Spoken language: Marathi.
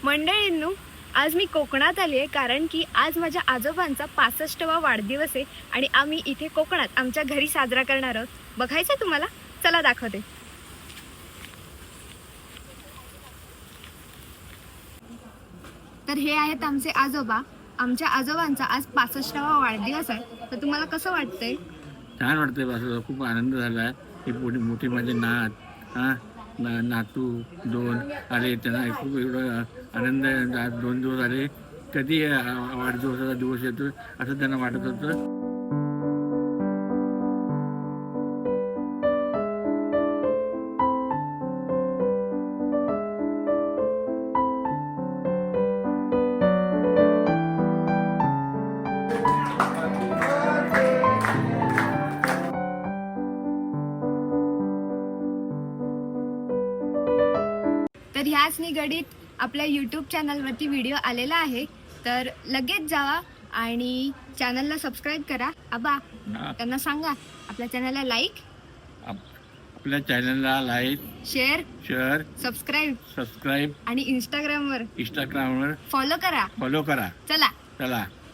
मंडळींनो, आज मी कोकणात आली आहे कारण की आज माझ्या आजोबांचा 65वा वाढदिवस आहे आणि आम्ही इथे कोकणात आमच्या घरी साजरा करणार आहोत. बघायचं तुम्हाला? चला दाखवते. तर हे आहेत आमचे आजोबा. आमच्या आजोबांचा आज 65वा वाढदिवस आहे. तर तुम्हाला कसं वाटतंय? छान वाटतंय. बस खूप आनंद झाला आहे. ही मोठी मोठी माझे नातू दोन आले, त्यांना खूप एवढं आनंद आहे. आज 2 दिवस आले, कधी वाढदिवसाचा दिवस येतो असं त्यांना वाटत होतं. तर ह्याच निगडीत आपल्या यूट्यूब चॅनलवरती व्हिडिओ आलेला आहे. तर लगेच जावा आणि चॅनलला सबस्क्राईब करा. आबा, त्यांना सांगा आपल्या चॅनलला आपल्या चॅनलला लाईक, शेअर, सबस्क्राईब सबस्क्राईब आणि इंस्टाग्रामवर इंस्टाग्रामवर फॉलो करा. फॉलो करा. चला. चला.